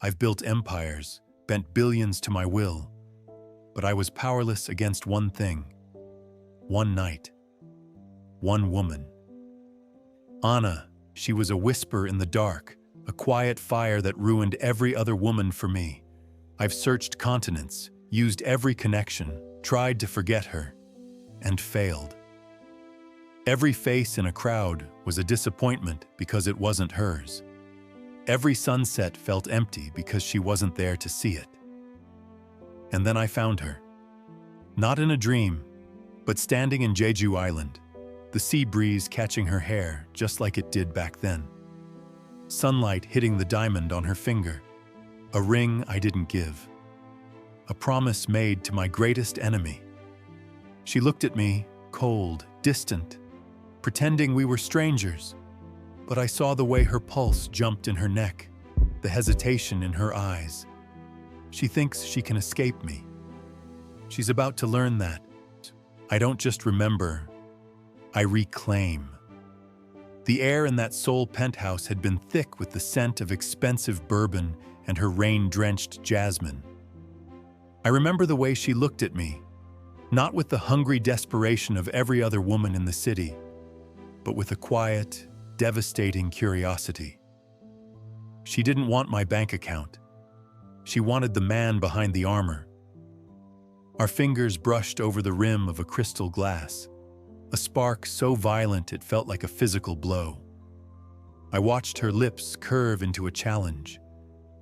I've built empires, bent billions to my will, but I was powerless against one thing. One night. One woman. Anna, she was a whisper in the dark, a quiet fire that ruined every other woman for me. I've searched continents, used every connection, tried to forget her, and failed. Every face in a crowd was a disappointment because it wasn't hers. Every sunset felt empty because she wasn't there to see it. And then I found her. Not in a dream, but standing in Jeju Island, the sea breeze catching her hair just like it did back then. Sunlight hitting the diamond on her finger, a ring I didn't give. A promise made to my greatest enemy. She looked at me, cold, distant, pretending we were strangers, but I saw the way her pulse jumped in her neck, the hesitation in her eyes. She thinks she can escape me. She's about to learn that I don't just remember, I reclaim. The air in that Seoul penthouse had been thick with the scent of expensive bourbon and her rain-drenched jasmine. I remember the way she looked at me, not with the hungry desperation of every other woman in the city, but with a quiet, devastating curiosity. She didn't want my bank account. She wanted the man behind the armor. Our fingers brushed over the rim of a crystal glass, a spark so violent it felt like a physical blow. I watched her lips curve into a challenge,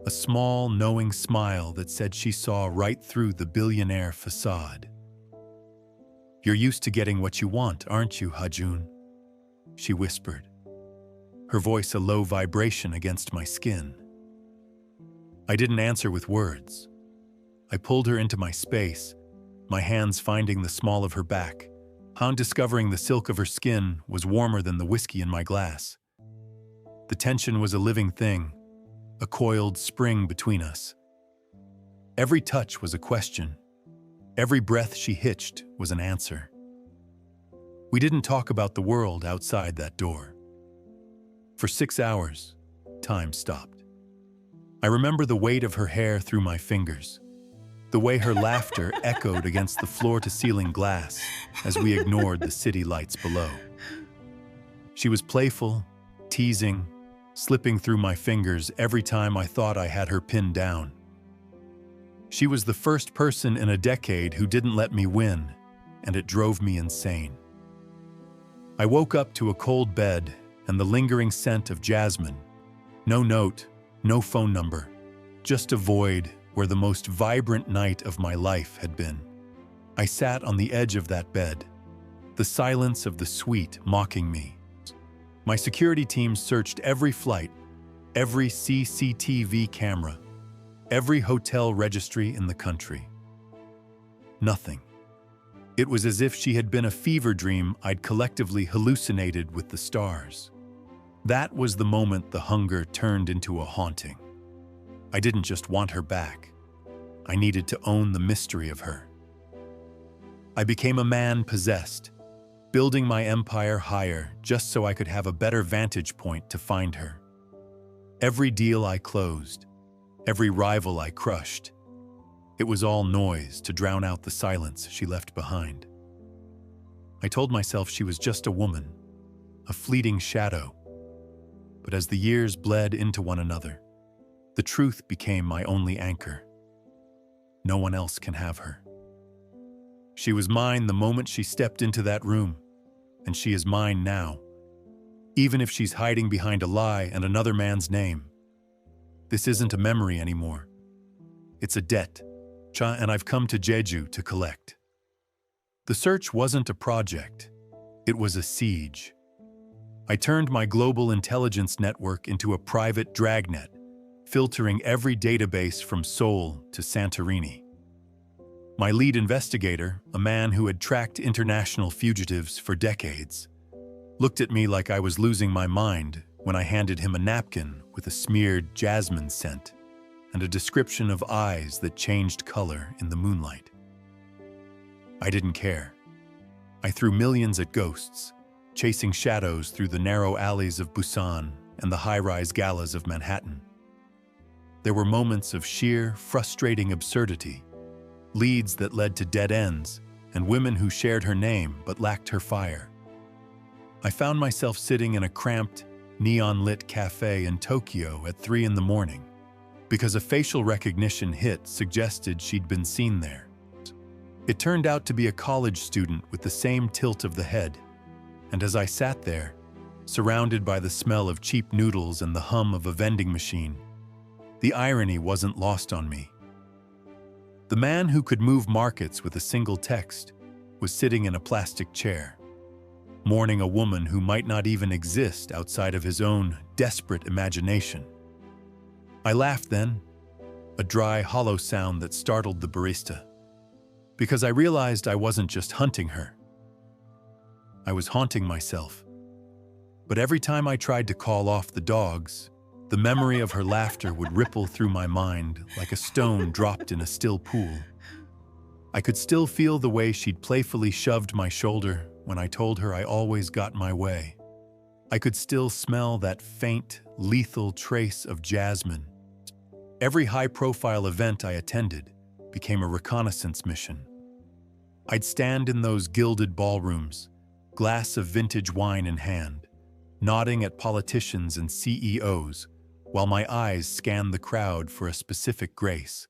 a small, knowing smile that said she saw right through the billionaire facade. "You're used to getting what you want, aren't you, Hajun?" she whispered, her voice a low vibration against my skin. I didn't answer with words. I pulled her into my space, my hands finding the small of her back, discovering the silk of her skin was warmer than the whiskey in my glass. The tension was a living thing, a coiled spring between us. Every touch was a question. Every breath she hitched was an answer. We didn't talk about the world outside that door. For 6 hours, time stopped. I remember the weight of her hair through my fingers, the way her laughter echoed against the floor-to-ceiling glass as we ignored the city lights below. She was playful, teasing, slipping through my fingers every time I thought I had her pinned down. She was the first person in a decade who didn't let me win, and it drove me insane. I woke up to a cold bed and the lingering scent of jasmine. No note, no phone number, just a void where the most vibrant night of my life had been. I sat on the edge of that bed, the silence of the suite mocking me. My security team searched every flight, every CCTV camera, every hotel registry in the country. Nothing. It was as if she had been a fever dream I'd collectively hallucinated with the stars. That was the moment the hunger turned into a haunting. I didn't just want her back. I needed to own the mystery of her. I became a man possessed, building my empire higher just so I could have a better vantage point to find her. Every deal I closed, every rival I crushed, it was all noise to drown out the silence she left behind. I told myself she was just a woman, a fleeting shadow. But as the years bled into one another, the truth became my only anchor. No one else can have her. She was mine the moment she stepped into that room, and she is mine now, even if she's hiding behind a lie and another man's name. This isn't a memory anymore. It's a debt, and I've come to Jeju to collect. The search wasn't a project. It was a siege. I turned my global intelligence network into a private dragnet, filtering every database from Seoul to Santorini. My lead investigator, a man who had tracked international fugitives for decades, looked at me like I was losing my mind when I handed him a napkin with a smeared jasmine scent and a description of eyes that changed color in the moonlight. I didn't care. I threw millions at ghosts, chasing shadows through the narrow alleys of Busan and the high-rise galas of Manhattan. There were moments of sheer, frustrating absurdity, leads that led to dead ends, and women who shared her name but lacked her fire. I found myself sitting in a cramped, neon-lit cafe in Tokyo at 3 in the morning, because a facial recognition hit suggested she'd been seen there. It turned out to be a college student with the same tilt of the head, and as I sat there, surrounded by the smell of cheap noodles and the hum of a vending machine, the irony wasn't lost on me. The man who could move markets with a single text was sitting in a plastic chair, mourning a woman who might not even exist outside of his own desperate imagination. I laughed then, a dry, hollow sound that startled the barista, because I realized I wasn't just hunting her. I was haunting myself. But every time I tried to call off the dogs, the memory of her laughter would ripple through my mind like a stone dropped in a still pool. I could still feel the way she'd playfully shoved my shoulder when I told her I always got my way. I could still smell that faint, lethal trace of jasmine. Every high-profile event I attended became a reconnaissance mission. I'd stand in those gilded ballrooms, glass of vintage wine in hand, nodding at politicians and CEOs, while my eyes scanned the crowd for a specific grace.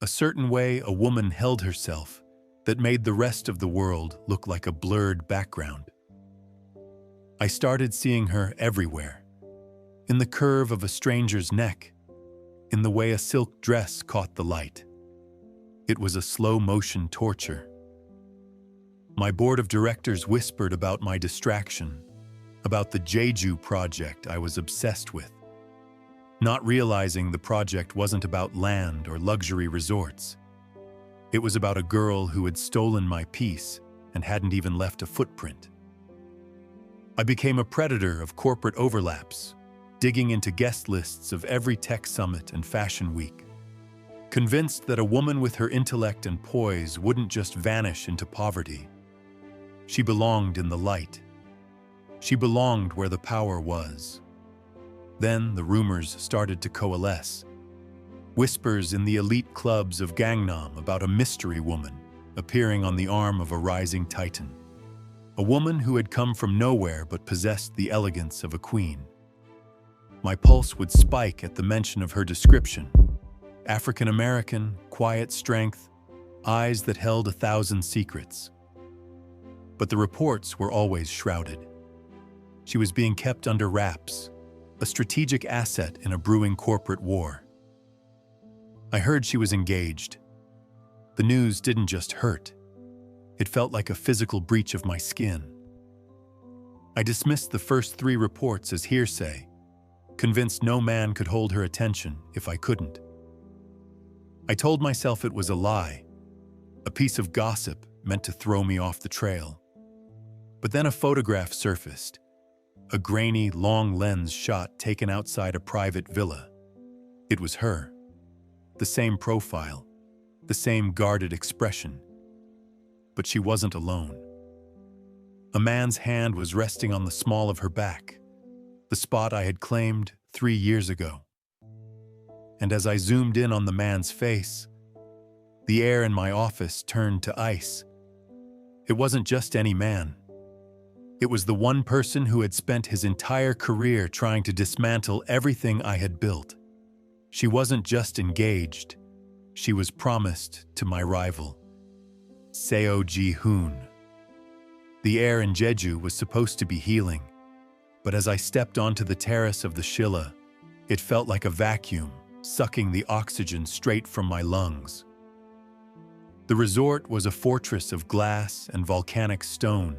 A certain way a woman held herself that made the rest of the world look like a blurred background. I started seeing her everywhere, in the curve of a stranger's neck, in the way a silk dress caught the light. It was a slow-motion torture. My board of directors whispered about my distraction, about the Jeju project I was obsessed with, not realizing the project wasn't about land or luxury resorts. It was about a girl who had stolen my peace and hadn't even left a footprint. I became a predator of corporate overlaps, digging into guest lists of every tech summit and fashion week, convinced that a woman with her intellect and poise wouldn't just vanish into poverty. She belonged in the light. She belonged where the power was. Then the rumors started to coalesce. Whispers in the elite clubs of Gangnam about a mystery woman appearing on the arm of a rising titan. A woman who had come from nowhere but possessed the elegance of a queen. My pulse would spike at the mention of her description. African American, quiet strength, eyes that held 1,000 secrets. But the reports were always shrouded. She was being kept under wraps, a strategic asset in a brewing corporate war. I heard she was engaged. The news didn't just hurt. It felt like a physical breach of my skin. I dismissed the first 3 reports as hearsay, convinced no man could hold her attention if I couldn't. I told myself it was a lie, a piece of gossip meant to throw me off the trail. But then a photograph surfaced, a grainy, long lens shot taken outside a private villa. It was her. The same profile, the same guarded expression. But she wasn't alone. A man's hand was resting on the small of her back, the spot I had claimed 3 years ago. And as I zoomed in on the man's face, the air in my office turned to ice. It wasn't just any man. It was the one person who had spent his entire career trying to dismantle everything I had built. She wasn't just engaged. She was promised to my rival, Seo Ji-hoon. The air in Jeju was supposed to be healing, but as I stepped onto the terrace of the Shilla, it felt like a vacuum, sucking the oxygen straight from my lungs. The resort was a fortress of glass and volcanic stone,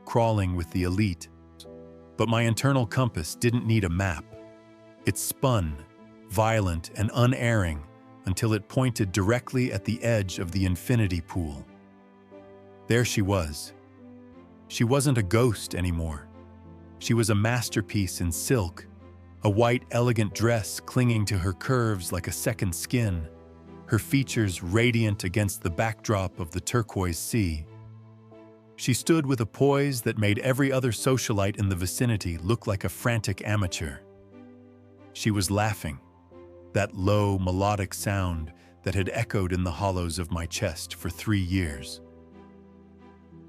crawling with the elite. But my internal compass didn't need a map. It spun, violent and unerring, until it pointed directly at the edge of the infinity pool. There she was. She wasn't a ghost anymore. She was a masterpiece in silk, a white, elegant dress clinging to her curves like a second skin, her features radiant against the backdrop of the turquoise sea. She stood with a poise that made every other socialite in the vicinity look like a frantic amateur. She was laughing, that low, melodic sound that had echoed in the hollows of my chest for 3 years.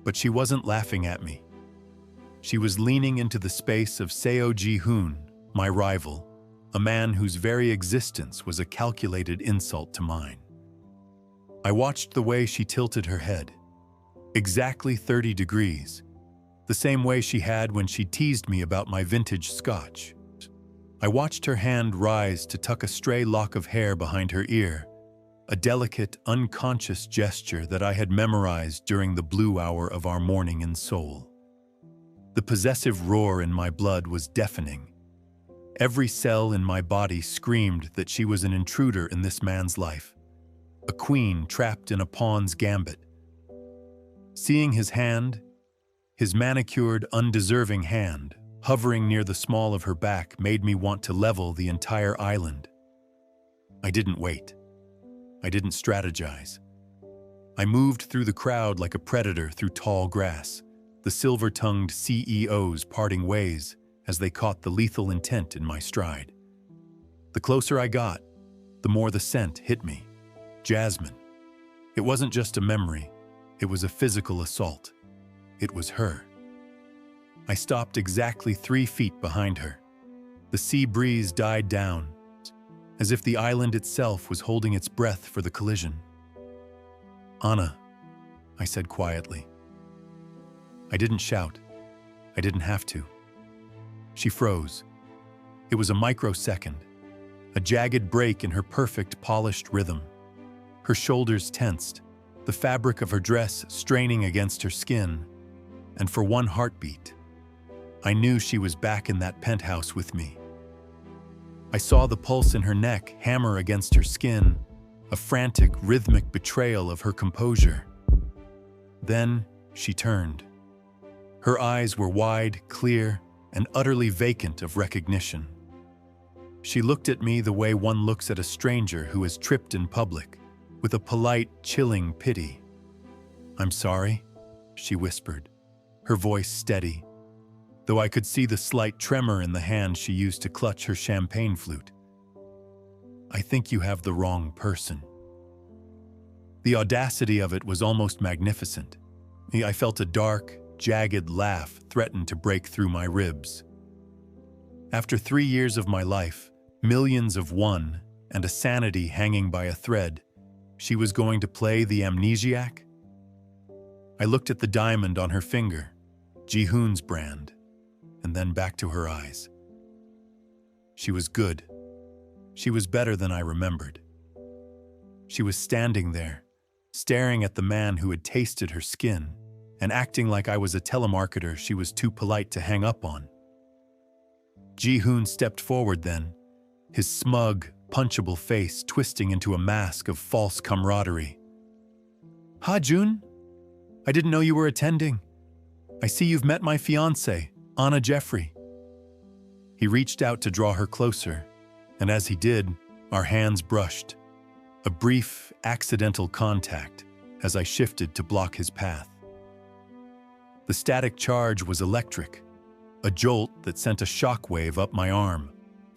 But she wasn't laughing at me. She was leaning into the space of Seo Ji-hoon, my rival, a man whose very existence was a calculated insult to mine. I watched the way she tilted her head, exactly 30 degrees, the same way she had when she teased me about my vintage scotch. I watched her hand rise to tuck a stray lock of hair behind her ear, a delicate, unconscious gesture that I had memorized during the blue hour of our morning in Seoul. The possessive roar in my blood was deafening. Every cell in my body screamed that she was an intruder in this man's life, a queen trapped in a pawn's gambit. Seeing his hand, his manicured, undeserving hand, hovering near the small of her back made me want to level the entire island. I didn't wait. I didn't strategize. I moved through the crowd like a predator through tall grass, the silver-tongued CEOs parting ways as they caught the lethal intent in my stride. The closer I got, the more the scent hit me. Jasmine. It wasn't just a memory, it was a physical assault. It was her. I stopped exactly 3 feet behind her. The sea breeze died down, as if the island itself was holding its breath for the collision. "Anna," I said quietly. I didn't shout. I didn't have to. She froze. It was a microsecond, a jagged break in her perfect, polished rhythm. Her shoulders tensed, the fabric of her dress straining against her skin, and for one heartbeat, I knew she was back in that penthouse with me. I saw the pulse in her neck hammer against her skin, a frantic, rhythmic betrayal of her composure. Then she turned. Her eyes were wide, clear, and utterly vacant of recognition. She looked at me the way one looks at a stranger who has tripped in public, with a polite, chilling pity. "I'm sorry," she whispered, her voice steady, though I could see the slight tremor in the hand she used to clutch her champagne flute. "I think you have the wrong person." The audacity of it was almost magnificent. I felt a dark, jagged laugh threaten to break through my ribs. After 3 years of my life, millions of won, and a sanity hanging by a thread, she was going to play the amnesiac? I looked at the diamond on her finger, Ji-hoon's brand, and then back to her eyes. She was good. She was better than I remembered. She was standing there, staring at the man who had tasted her skin, and acting like I was a telemarketer she was too polite to hang up on. Ji-hoon stepped forward then, his smug, punchable face twisting into a mask of false camaraderie. "Ha-jun? I didn't know you were attending. I see you've met my fiancée, Anna Jeffrey." He reached out to draw her closer, and as he did, our hands brushed. A brief, accidental contact as I shifted to block his path. The static charge was electric, a jolt that sent a shockwave up my arm.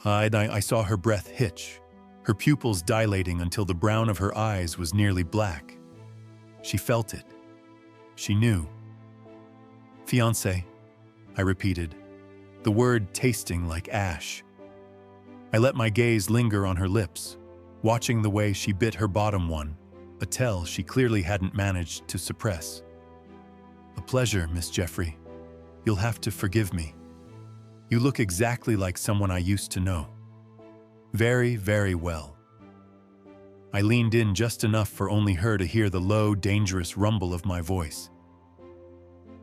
I saw her breath hitch, her pupils dilating until the brown of her eyes was nearly black. She felt it. She knew. "Fiancé," I repeated, the word tasting like ash. I let my gaze linger on her lips, watching the way she bit her bottom one, a tell she clearly hadn't managed to suppress. "A pleasure, Miss Jeffrey. You'll have to forgive me. You look exactly like someone I used to know. Very, very well." I leaned in just enough for only her to hear the low, dangerous rumble of my voice.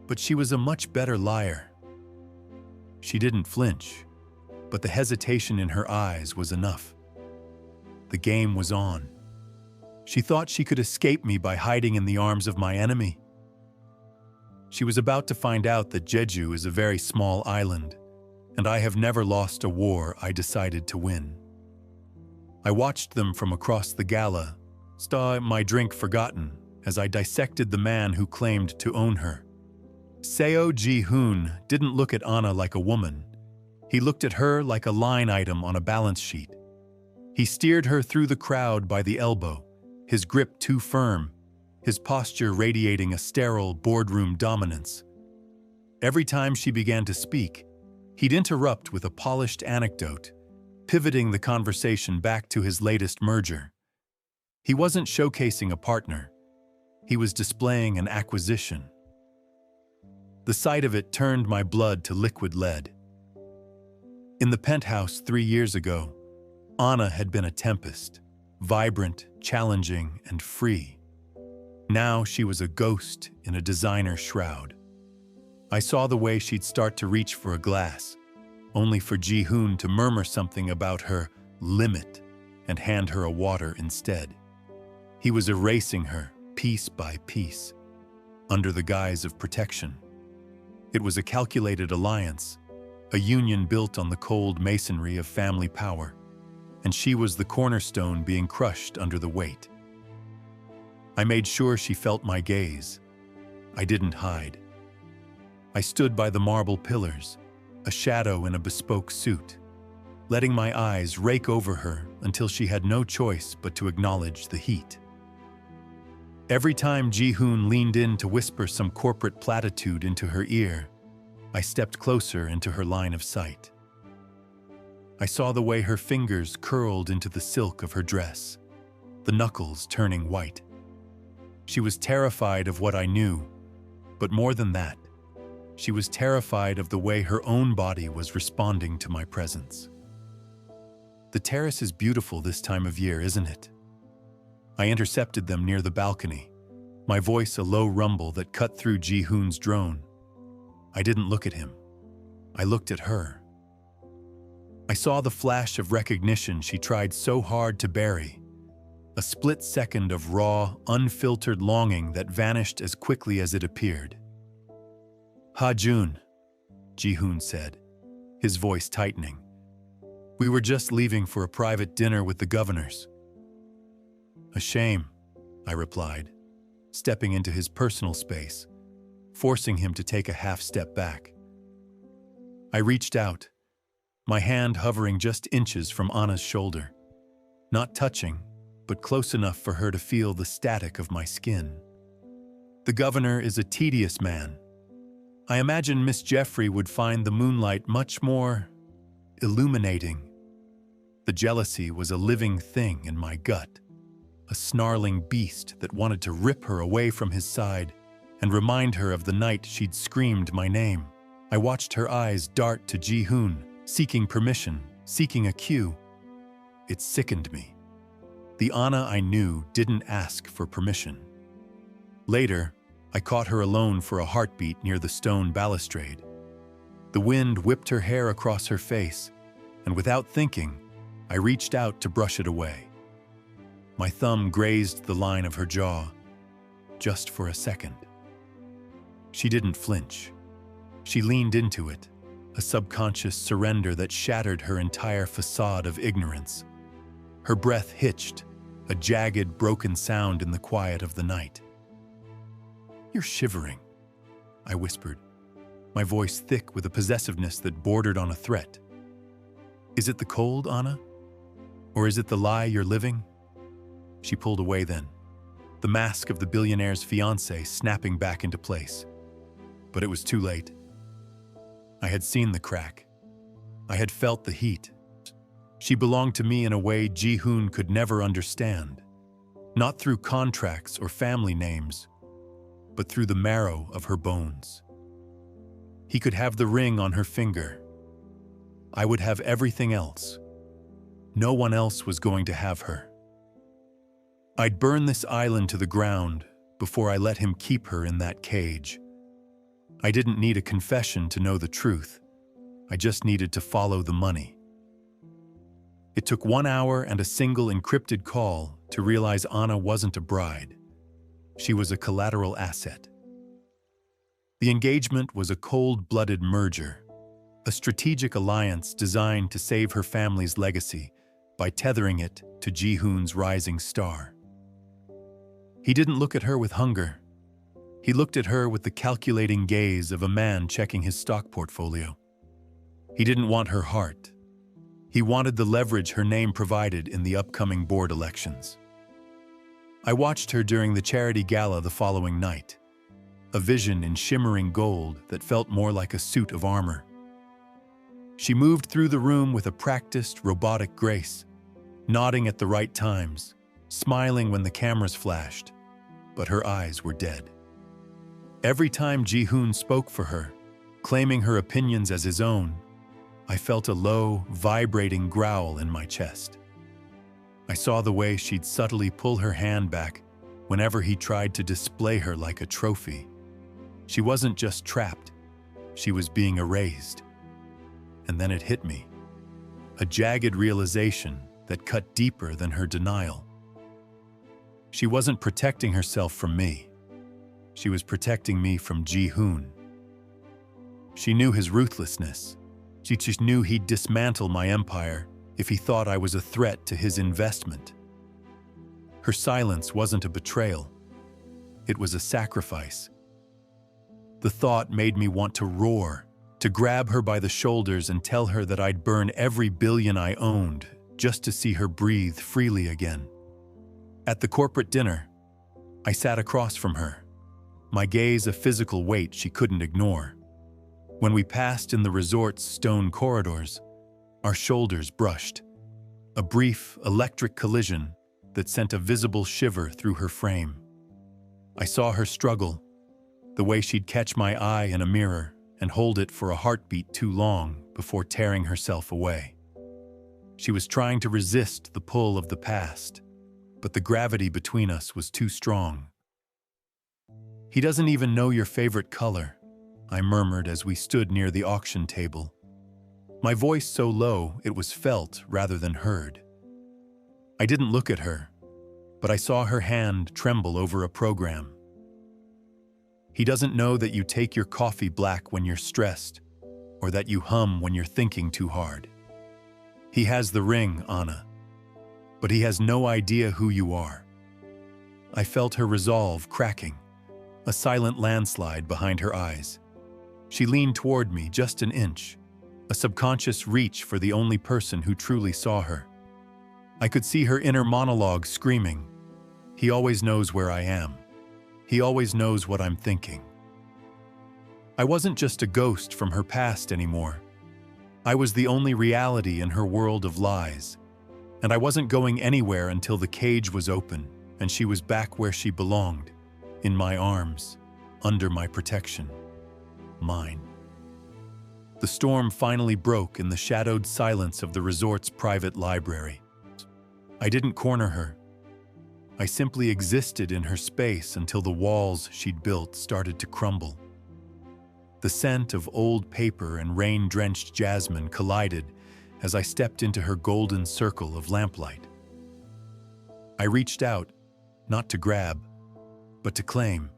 But she was a much better liar. She didn't flinch, but the hesitation in her eyes was enough. The game was on. She thought she could escape me by hiding in the arms of my enemy. She was about to find out that Jeju is a very small island, and I have never lost a war I decided to win. I watched them from across the gala, my drink forgotten, as I dissected the man who claimed to own her. Seo Ji-hoon didn't look at Anna like a woman. He looked at her like a line item on a balance sheet. He steered her through the crowd by the elbow, his grip too firm, his posture radiating a sterile boardroom dominance. Every time she began to speak, he'd interrupt with a polished anecdote, pivoting the conversation back to his latest merger. He wasn't showcasing a partner. He was displaying an acquisition. The sight of it turned my blood to liquid lead. In the penthouse 3 years ago, Anna had been a tempest, vibrant, challenging, and free. Now she was a ghost in a designer shroud. I saw the way she'd start to reach for a glass, only for Ji-hoon to murmur something about her limit and hand her a water instead. He was erasing her piece by piece, under the guise of protection. It was a calculated alliance, a union built on the cold masonry of family power, and she was the cornerstone being crushed under the weight. I made sure she felt my gaze. I didn't hide. I stood by the marble pillars, a shadow in a bespoke suit, letting my eyes rake over her until she had no choice but to acknowledge the heat. Every time Ji-hoon leaned in to whisper some corporate platitude into her ear, I stepped closer into her line of sight. I saw the way her fingers curled into the silk of her dress, the knuckles turning white. She was terrified of what I knew, but more than that, she was terrified of the way her own body was responding to my presence. The terrace is beautiful this time of year, isn't it? I intercepted them near the balcony, my voice a low rumble that cut through Ji-hoon's drone. I didn't look at him. I looked at her. I saw the flash of recognition she tried so hard to bury, a split second of raw, unfiltered longing that vanished as quickly as it appeared. "Ha-jun," Ji-hoon said, his voice tightening. "We were just leaving for a private dinner with the governors." "A shame," I replied, stepping into his personal space, forcing him to take a half step back. I reached out, my hand hovering just inches from Anna's shoulder, not touching, but close enough for her to feel the static of my skin. "The governor is a tedious man. I imagine Miss Jeffrey would find the moonlight much more illuminating." The jealousy was a living thing in my gut, a snarling beast that wanted to rip her away from his side and remind her of the night she'd screamed my name. I watched her eyes dart to Ji-hoon, seeking permission, seeking a cue. It sickened me. The Anna I knew didn't ask for permission. Later, I caught her alone for a heartbeat near the stone balustrade. The wind whipped her hair across her face, and without thinking, I reached out to brush it away. My thumb grazed the line of her jaw, just for a second. She didn't flinch. She leaned into it, a subconscious surrender that shattered her entire facade of ignorance. Her breath hitched, a jagged, broken sound in the quiet of the night. "You're shivering," I whispered, my voice thick with a possessiveness that bordered on a threat. "Is it the cold, Anna? Or is it the lie you're living?" She pulled away then, the mask of the billionaire's fiancé snapping back into place. But it was too late. I had seen the crack. I had felt the heat. She belonged to me in a way Ji-hoon could never understand, not through contracts or family names, but through the marrow of her bones. He could have the ring on her finger. I would have everything else. No one else was going to have her. I'd burn this island to the ground before I let him keep her in that cage. I didn't need a confession to know the truth. I just needed to follow the money. It took 1 hour and a single encrypted call to realize Anna wasn't a bride. She was a collateral asset. The engagement was a cold-blooded merger, a strategic alliance designed to save her family's legacy by tethering it to Ji-hoon's rising star. He didn't look at her with hunger. He looked at her with the calculating gaze of a man checking his stock portfolio. He didn't want her heart. He wanted the leverage her name provided in the upcoming board elections. I watched her during the charity gala the following night, a vision in shimmering gold that felt more like a suit of armor. She moved through the room with a practiced, robotic grace, nodding at the right times, smiling when the cameras flashed, but her eyes were dead. Every time Ji-hoon spoke for her, claiming her opinions as his own, I felt a low, vibrating growl in my chest. I saw the way she'd subtly pull her hand back whenever he tried to display her like a trophy. She wasn't just trapped, she was being erased. And then it hit me, a jagged realization that cut deeper than her denial. She wasn't protecting herself from me. She was protecting me from Ji-hoon. She knew his ruthlessness. She just knew he'd dismantle my empire if he thought I was a threat to his investment. Her silence wasn't a betrayal. It was a sacrifice. The thought made me want to roar, to grab her by the shoulders and tell her that I'd burn every billion I owned just to see her breathe freely again. At the corporate dinner, I sat across from her, my gaze a physical weight she couldn't ignore. When we passed in the resort's stone corridors, our shoulders brushed, a brief, electric collision that sent a visible shiver through her frame. I saw her struggle, the way she'd catch my eye in a mirror and hold it for a heartbeat too long before tearing herself away. She was trying to resist the pull of the past, but the gravity between us was too strong. "He doesn't even know your favorite color," I murmured as we stood near the auction table, my voice so low it was felt rather than heard. I didn't look at her, but I saw her hand tremble over a program. "He doesn't know that you take your coffee black when you're stressed, or that you hum when you're thinking too hard. He has the ring, Anna, but he has no idea who you are." I felt her resolve cracking, a silent landslide behind her eyes. She leaned toward me just an inch, a subconscious reach for the only person who truly saw her. I could see her inner monologue screaming, "He always knows where I am. He always knows what I'm thinking." I wasn't just a ghost from her past anymore. I was the only reality in her world of lies, and I wasn't going anywhere until the cage was open and she was back where she belonged, in my arms, under my protection. Mine. The storm finally broke in the shadowed silence of the resort's private library. I didn't corner her. I simply existed in her space until the walls she'd built started to crumble. The scent of old paper and rain-drenched jasmine collided as I stepped into her golden circle of lamplight. I reached out, not to grab, but to claim,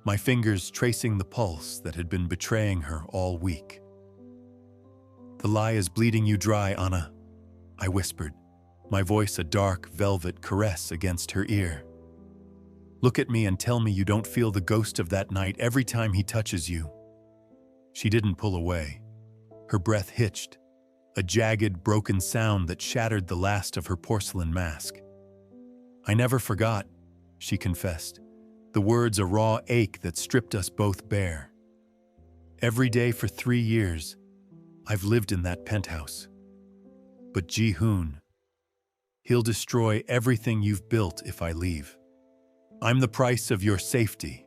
my fingers tracing the pulse that had been betraying her all week. "The lie is bleeding you dry, Anna," I whispered, my voice a dark velvet caress against her ear. "Look at me and tell me you don't feel the ghost of that night every time he touches you." She didn't pull away. Her breath hitched, a jagged, broken sound that shattered the last of her porcelain mask. "I never forgot," she confessed, the words a raw ache that stripped us both bare. "Every day for 3 years, I've lived in that penthouse. But Ji-hoon, he'll destroy everything you've built if I leave. I'm the price of your safety."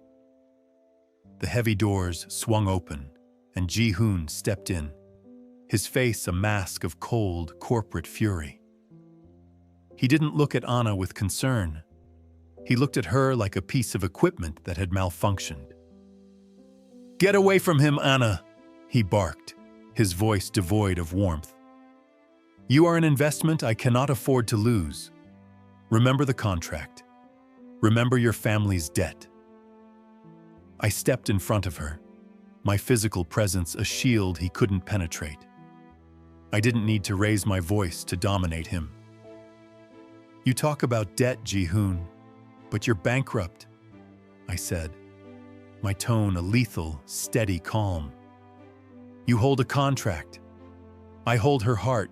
The heavy doors swung open, and Ji-hoon stepped in, his face a mask of cold, corporate fury. He didn't look at Anna with concern. He looked at her like a piece of equipment that had malfunctioned. "Get away from him, Anna," he barked, his voice devoid of warmth. "You are an investment I cannot afford to lose. Remember the contract. Remember your family's debt." I stepped in front of her, my physical presence a shield he couldn't penetrate. I didn't need to raise my voice to dominate him. "You talk about debt, Ji-hoon, but you're bankrupt," I said, my tone a lethal, steady calm. "You hold a contract. I hold her heart.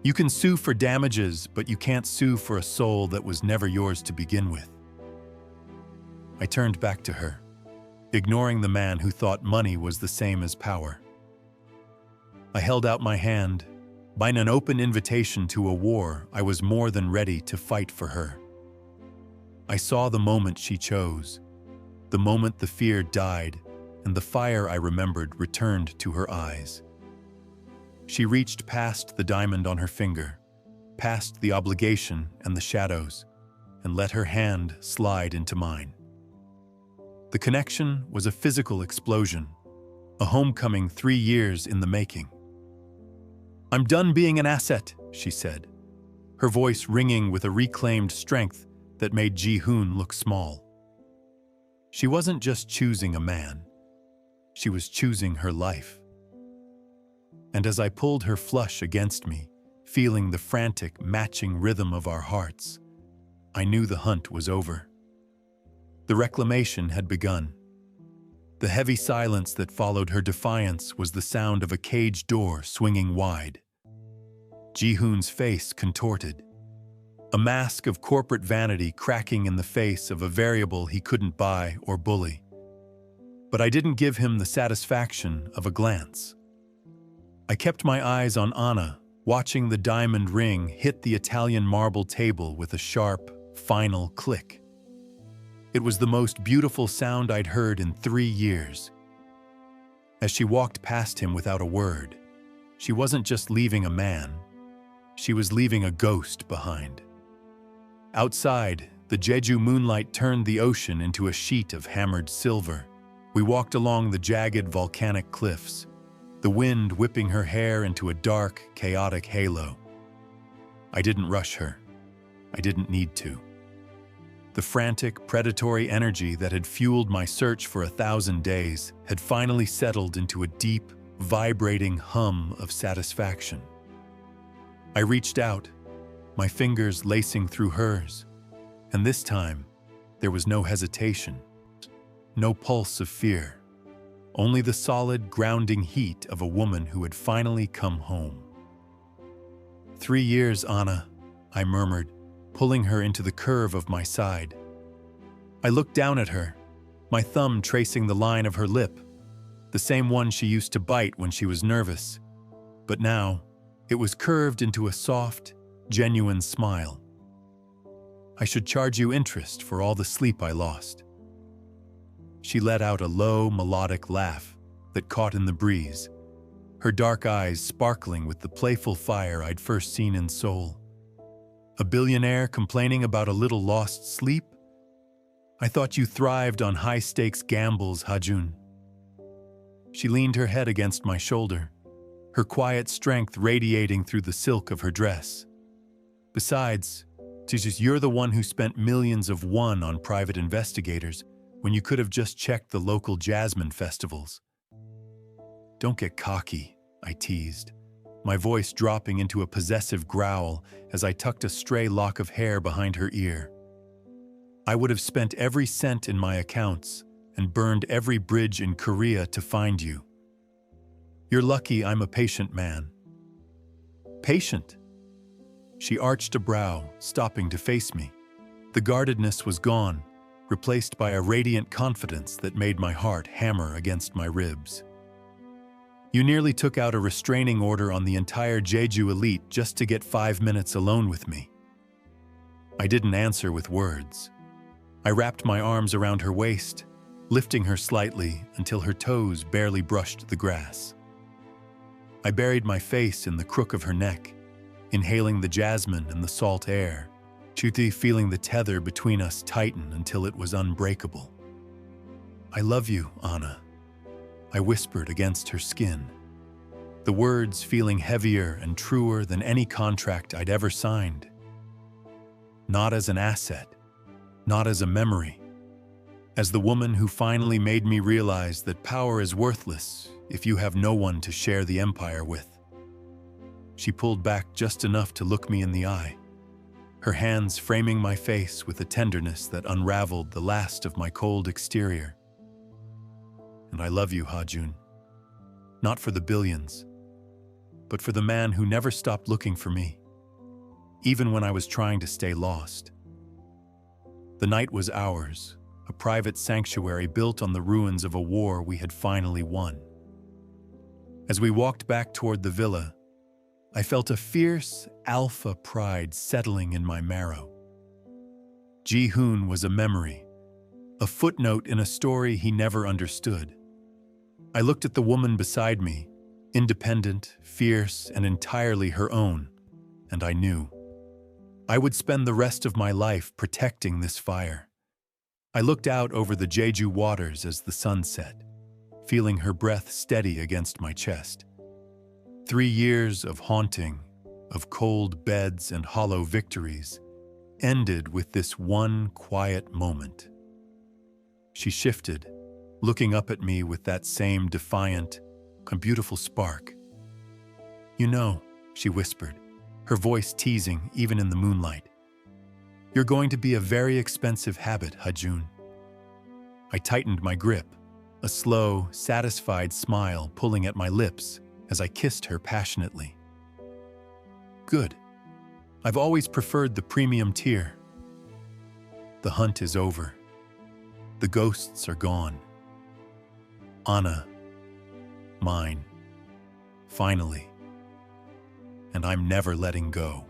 You can sue for damages, but you can't sue for a soul that was never yours to begin with. I turned back to her, ignoring the man who thought money was the same as power. I held out my hand, by an open invitation to a war I was more than ready to fight for her. I saw the moment she chose, the moment the fear died, and the fire I remembered returned to her eyes. She reached past the diamond on her finger, past the obligation and the shadows, and let her hand slide into mine. The connection was a physical explosion, a homecoming 3 years in the making. "I'm done being an asset," she said, her voice ringing with a reclaimed strength that made Ji-hoon look small. She wasn't just choosing a man, she was choosing her life. And as I pulled her flush against me, feeling the frantic, matching rhythm of our hearts, I knew the hunt was over. The reclamation had begun. The heavy silence that followed her defiance was the sound of a cage door swinging wide. Ji-hoon's face contorted, a mask of corporate vanity cracking in the face of a variable he couldn't buy or bully. But I didn't give him the satisfaction of a glance. I kept my eyes on Anna, watching the diamond ring hit the Italian marble table with a sharp, final click. It was the most beautiful sound I'd heard in 3 years. As she walked past him without a word, she wasn't just leaving a man, she was leaving a ghost behind. Outside, the Jeju moonlight turned the ocean into a sheet of hammered silver. We walked along the jagged volcanic cliffs, the wind whipping her hair into a dark, chaotic halo. I didn't rush her. I didn't need to. The frantic, predatory energy that had fueled my search for 1,000 days had finally settled into a deep, vibrating hum of satisfaction. I reached out, my fingers lacing through hers, and this time, there was no hesitation, no pulse of fear. Only the solid, grounding heat of a woman who had finally come home. 3 years, Anna, I murmured, pulling her into the curve of my side. I looked down at her, my thumb tracing the line of her lip, the same one she used to bite when she was nervous. But now, it was curved into a soft, genuine smile. "I should charge you interest for all the sleep I lost." She let out a low, melodic laugh that caught in the breeze, her dark eyes sparkling with the playful fire I'd first seen in Seoul. "A billionaire complaining about a little lost sleep? I thought you thrived on high-stakes gambles, Hajun." She leaned her head against my shoulder, her quiet strength radiating through the silk of her dress. "Besides, you're the one who spent millions of won on private investigators when you could have just checked the local jasmine festivals." "Don't get cocky," I teased, my voice dropping into a possessive growl as I tucked a stray lock of hair behind her ear. "I would have spent every cent in my accounts and burned every bridge in Korea to find you. You're lucky I'm a patient man." "Patient?" She arched a brow, stopping to face me. The guardedness was gone, replaced by a radiant confidence that made my heart hammer against my ribs. "You nearly took out a restraining order on the entire Jeju elite just to get 5 minutes alone with me." I didn't answer with words. I wrapped my arms around her waist, lifting her slightly until her toes barely brushed the grass. I buried my face in the crook of her neck, inhaling the jasmine and the salt air, feeling the tether between us tighten until it was unbreakable. "I love you, Anna," I whispered against her skin, the words feeling heavier and truer than any contract I'd ever signed. Not as an asset, not as a memory, as the woman who finally made me realize that power is worthless if you have no one to share the empire with. She pulled back just enough to look me in the eye, her hands framing my face with a tenderness that unraveled the last of my cold exterior. "And I love you, Hajun. Not for the billions, but for the man who never stopped looking for me, even when I was trying to stay lost. The night was ours, a private sanctuary built on the ruins of a war we had finally won. As we walked back toward the villa, I felt a fierce alpha pride settling in my marrow. Ji-hoon was a memory, a footnote in a story he never understood. I looked at the woman beside me, independent, fierce, and entirely her own, and I knew. I would spend the rest of my life protecting this fire. I looked out over the Jeju waters as the sun set, feeling her breath steady against my chest. 3 years of haunting, of cold beds and hollow victories, ended with this one quiet moment. She shifted, looking up at me with that same defiant, a beautiful spark. "You know," she whispered, her voice teasing even in the moonlight, "you're going to be a very expensive habit, Hajun." I tightened my grip, a slow, satisfied smile pulling at my lips as I kissed her passionately. "Good. I've always preferred the premium tier. The hunt is over. The ghosts are gone. Anna, mine, finally. And I'm never letting go."